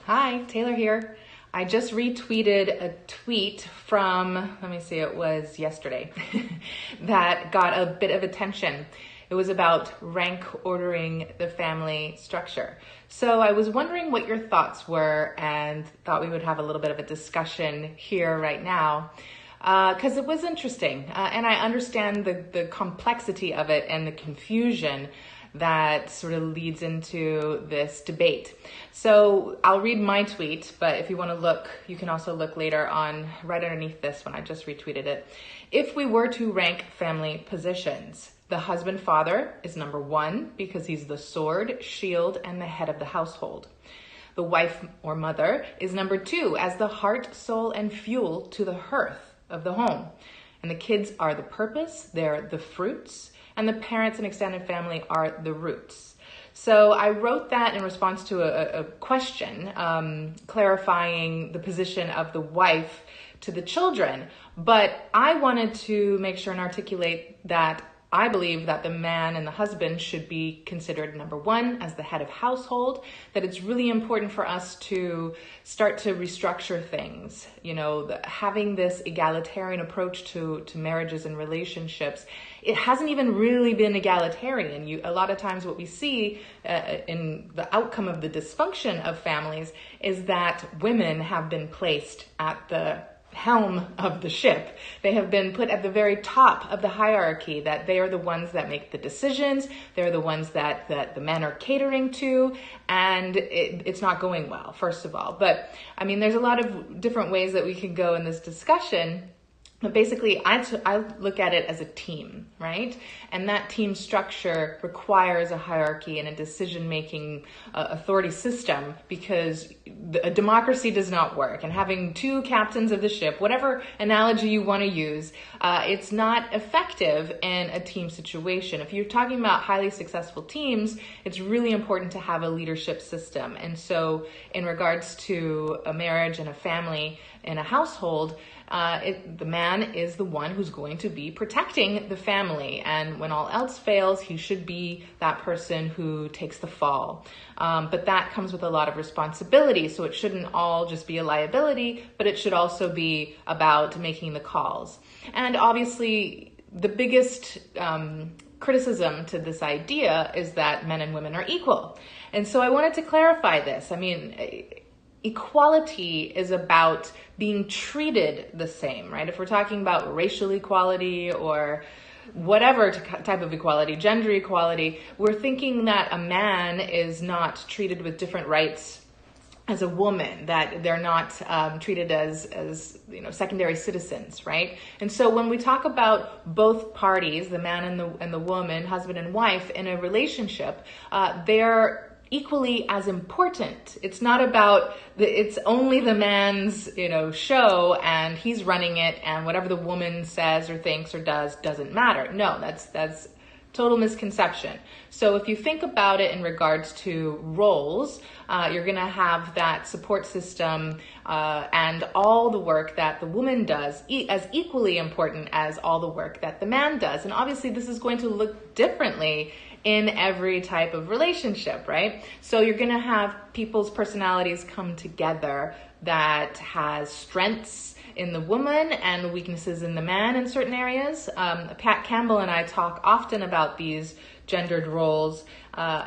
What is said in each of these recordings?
Hi, Taylor here. I just retweeted a tweet from, it was yesterday, that got a bit of attention. It was about rank ordering the family structure. So I was wondering what your thoughts were and thought we would have a little bit of a discussion here right now. Because it was interesting, and I understand the complexity of it and the confusion that sort of leads into this debate. So I'll read my tweet, but if you want to look, you can also look later on right underneath this one. I just retweeted it. If we were to rank family positions, the husband-father is number 1 because he's the sword, shield, and the head of the household. The wife or mother is number 2 as the heart, soul, and fuel to the hearth of the home. And the kids are the purpose, they're the fruits, and the parents and extended family are the roots. So I wrote that in response to a question, clarifying the position of the wife to the children. But I wanted to make sure and articulate that I believe that the man and the husband should be considered number 1 as the head of household, that it's really important for us to start to restructure things. You know, having this egalitarian approach to marriages and relationships, it hasn't even really been egalitarian. A lot of times what we see in the outcome of the dysfunction of families is that women have been placed at the helm of the ship. They have been put at the very top of the hierarchy, that they are the ones that make the decisions. They're the ones that the men are catering to, and it's not going well, first of all. But I mean, there's a lot of different ways that we can go in this discussion. But basically, I look at it as a team, right? And that team structure requires a hierarchy and a decision-making authority system, because a democracy does not work. And having 2 captains of the ship, whatever analogy you want to use, it's not effective in a team situation. If you're talking about highly successful teams, it's really important to have a leadership system. And so in regards to a marriage and a family and a household, the man is the one who's going to be protecting the family. And when all else fails, he should be that person who takes the fall. But that comes with a lot of responsibility. So it shouldn't all just be a liability, but it should also be about making the calls. And obviously, the biggest criticism to this idea is that men and women are equal. And so I wanted to clarify this. I mean, equality is about being treated the same, right? If we're talking about racial equality or whatever type of equality, gender equality, we're thinking that a man is not treated with different rights as a woman, that they're not treated as secondary citizens, right? And so when we talk about both parties, the man and the woman, husband and wife in a relationship, they're equally as important. It's not about it's only the man's, show and he's running it, and whatever the woman says or thinks or does doesn't matter. No, that's total misconception. So if you think about it in regards to roles, you're going to have that support system and all the work that the woman does as equally important as all the work that the man does. And obviously this is going to look differently in every type of relationship, right? So you're going to have people's personalities come together that has strengths in the woman and weaknesses in the man in certain areas. Pat Campbell and I talk often about these gendered roles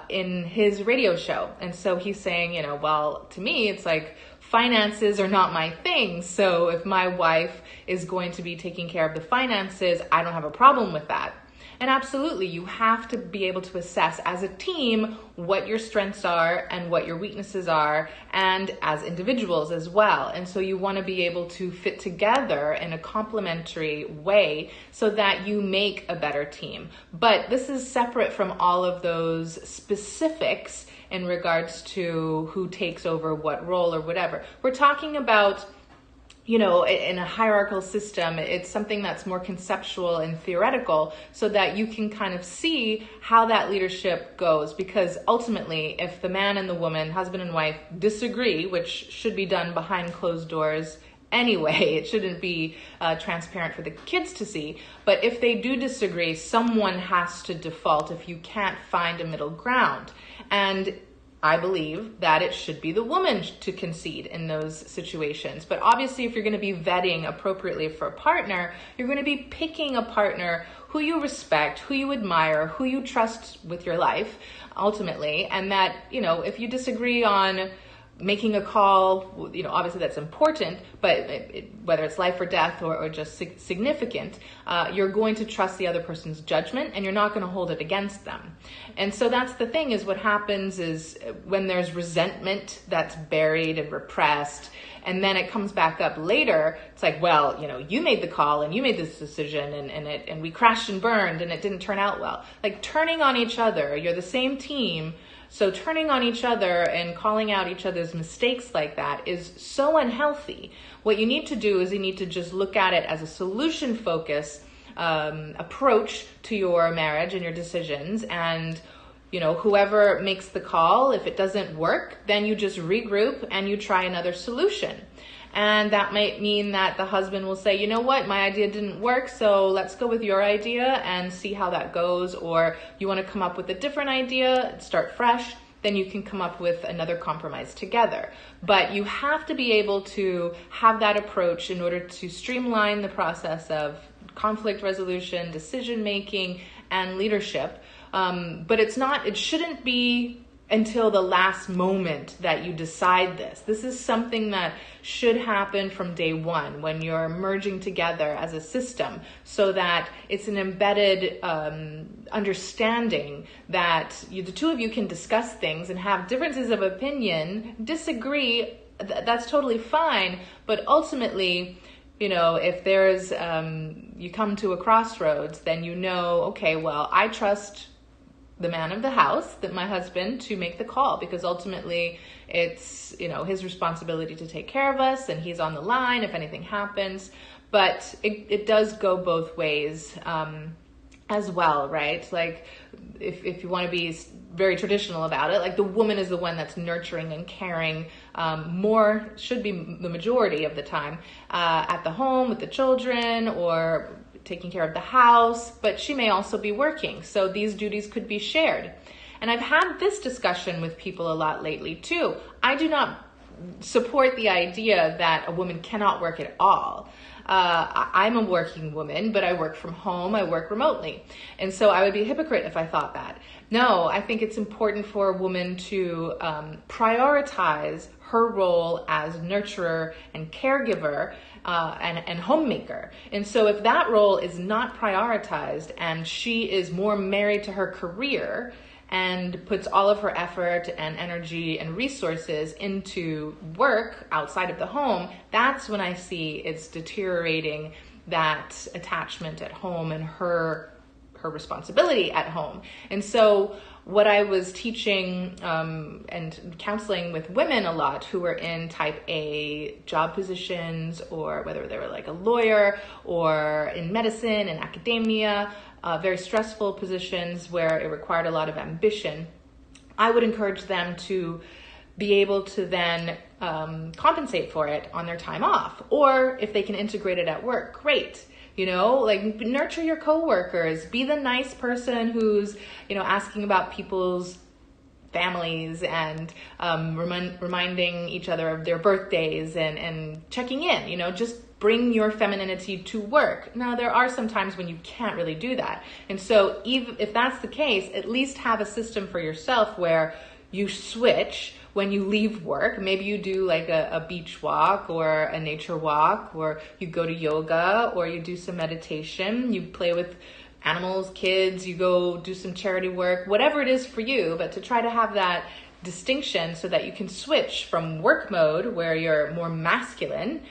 in his radio show. And so he's saying, well, to me, it's like finances are not my thing. So if my wife is going to be taking care of the finances, I don't have a problem with that. And absolutely, you have to be able to assess as a team what your strengths are and what your weaknesses are, and as individuals as well. And so you want to be able to fit together in a complementary way so that you make a better team. But this is separate from all of those specifics in regards to who takes over what role or whatever. We're talking about, in a hierarchical system, it's something that's more conceptual and theoretical so that you can kind of see how that leadership goes. Because ultimately, if the man and the woman, husband and wife, disagree, which should be done behind closed doors anyway, it shouldn't be transparent for the kids to see. But if they do disagree, someone has to default if you can't find a middle ground. And I believe that it should be the woman to concede in those situations. But obviously, if you're going to be vetting appropriately for a partner, you're going to be picking a partner who you respect, who you admire, who you trust with your life, ultimately. And that, if you disagree on making a call, obviously that's important, but whether it's life or death or just significant, you're going to trust the other person's judgment and you're not going to hold it against them. And so that's the thing, is what happens is when there's resentment that's buried and repressed, and then it comes back up later, it's like, well, you made the call and you made this decision and we crashed and burned and it didn't turn out well. Like turning on each other, you're the same team. So turning on each other and calling out each other's mistakes like that is so unhealthy. What you need to do is you need to just look at it as a solution-focused approach to your marriage and your decisions. And, whoever makes the call, if it doesn't work, then you just regroup and you try another solution. And that might mean that the husband will say, you know what, my idea didn't work, so let's go with your idea and see how that goes. Or you want to come up with a different idea, start fresh, then you can come up with another compromise together. But you have to be able to have that approach in order to streamline the process of conflict resolution, decision making, and leadership. But it shouldn't be until the last moment that you decide this. This is something that should happen from day one when you're merging together as a system, so that it's an embedded understanding that the two of you can discuss things and have differences of opinion, disagree, that's totally fine. But ultimately, if there's, you come to a crossroads, then okay, well, I trust the man of the house, that my husband, to make the call, because ultimately it's, his responsibility to take care of us, and he's on the line if anything happens. But it does go both ways as well, right? Like if you want to be very traditional about it, like the woman is the one that's nurturing and caring should be the majority of the time at the home with the children or taking care of the house, but she may also be working. So these duties could be shared. And I've had this discussion with people a lot lately too. I do not support the idea that a woman cannot work at all. I'm a working woman, but I work from home, I work remotely. And so I would be a hypocrite if I thought that. No, I think it's important for a woman to prioritize her role as nurturer and caregiver and homemaker. And so if that role is not prioritized and she is more married to her career and puts all of her effort and energy and resources into work outside of the home, that's when I see it's deteriorating that attachment at home and her responsibility at home. And so what I was teaching and counseling with women a lot who were in type A job positions, or whether they were like a lawyer or in medicine and academia, very stressful positions where it required a lot of ambition, I would encourage them to be able to then compensate for it on their time off. Or if they can integrate it at work, great. Like nurture your coworkers, be the nice person who's, asking about people's families and reminding each other of their birthdays and checking in, just bring your femininity to work. Now, there are some times when you can't really do that. And so even if that's the case, at least have a system for yourself where you switch when you leave work. Maybe you do like a beach walk or a nature walk, or you go to yoga, or you do some meditation, you play with animals, kids, you go do some charity work, whatever it is for you, but to try to have that distinction so that you can switch from work mode where you're more masculine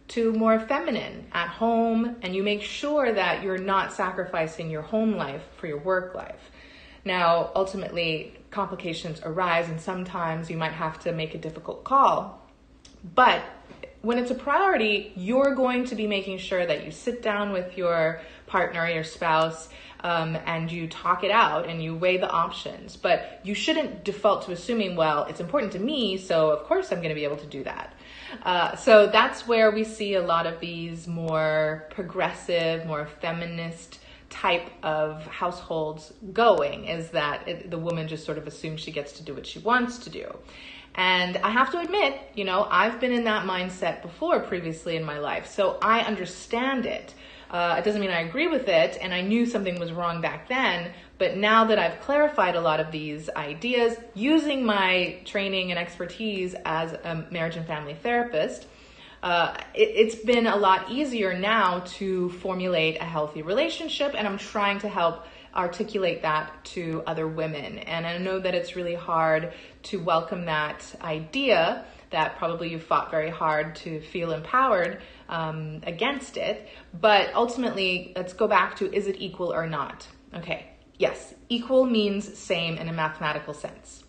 to more feminine at home, and you make sure that you're not sacrificing your home life for your work life. Now, ultimately, complications arise, and sometimes you might have to make a difficult call. But when it's a priority, you're going to be making sure that you sit down with your partner, your spouse, and you talk it out and you weigh the options. But you shouldn't default to assuming, well, it's important to me, so of course I'm going to be able to do that. So that's where we see a lot of these more progressive, more feminist type of households going, is that the woman just sort of assumes she gets to do what she wants to do. And I have to admit, I've been in that mindset before previously in my life, so I understand it. It doesn't mean I agree with it, and I knew something was wrong back then, but now that I've clarified a lot of these ideas using my training and expertise as a marriage and family therapist, it's been a lot easier now to formulate a healthy relationship, and I'm trying to help articulate that to other women. And I know that it's really hard to welcome that idea, that probably you fought very hard to feel empowered against it. But ultimately, let's go back to, is it equal or not? Okay, yes, equal means same in a mathematical sense.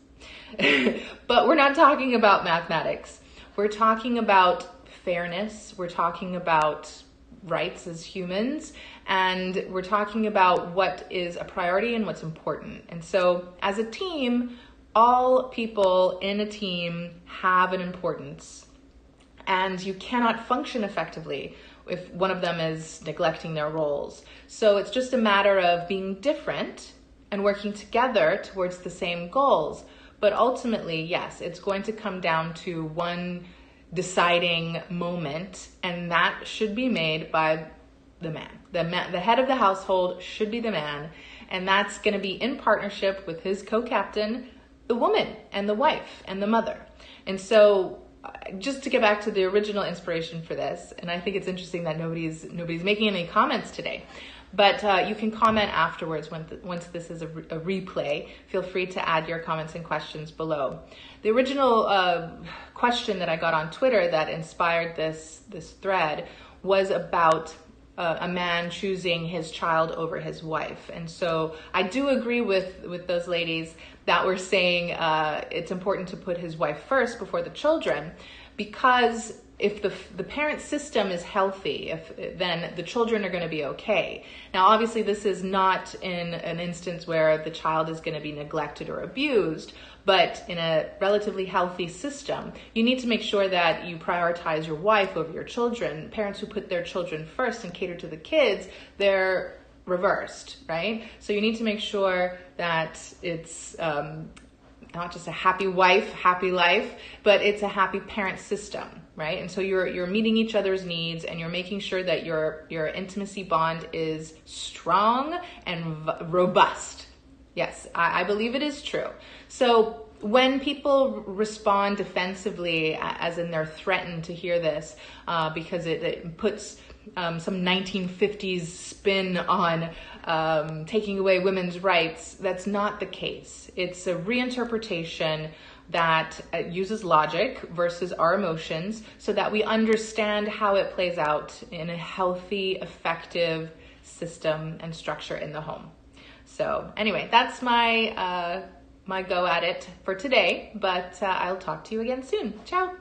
But we're not talking about mathematics. We're talking about fairness. We're talking about rights as humans, and we're talking about what is a priority and what's important. And so as a team, all people in a team have an importance, and you cannot function effectively if one of them is neglecting their roles. So it's just a matter of being different and working together towards the same goals. But ultimately, yes, it's going to come down to one deciding moment, and that should be made by the man. The head of the household should be the man, and that's going to be in partnership with his co-captain, the woman and the wife and the mother. And so just to get back to the original inspiration for this, and I think it's interesting that nobody's making any comments today, but you can comment afterwards once this is a replay. Feel free to add your comments and questions below. The original question that I got on Twitter that inspired this thread was about a man choosing his child over his wife. And so I do agree with those ladies that were saying it's important to put his wife first before the children, because if the parent system is healthy, then the children are going to be okay. Now, obviously, this is not in an instance where the child is going to be neglected or abused, but in a relatively healthy system, you need to make sure that you prioritize your wife over your children. Parents who put their children first and cater to the kids, they're reversed, right? So you need to make sure that it's not just a happy wife, happy life, but it's a happy parent system, right? And so you're meeting each other's needs, and you're making sure that your intimacy bond is strong and robust. Yes, I believe it is true. So when people respond defensively, as in they're threatened to hear this, because it puts some 1950s spin on taking away women's rights, that's not the case. It's a reinterpretation that uses logic versus our emotions so that we understand how it plays out in a healthy, effective system and structure in the home. So anyway, that's my go at it for today, but I'll talk to you again soon. Ciao.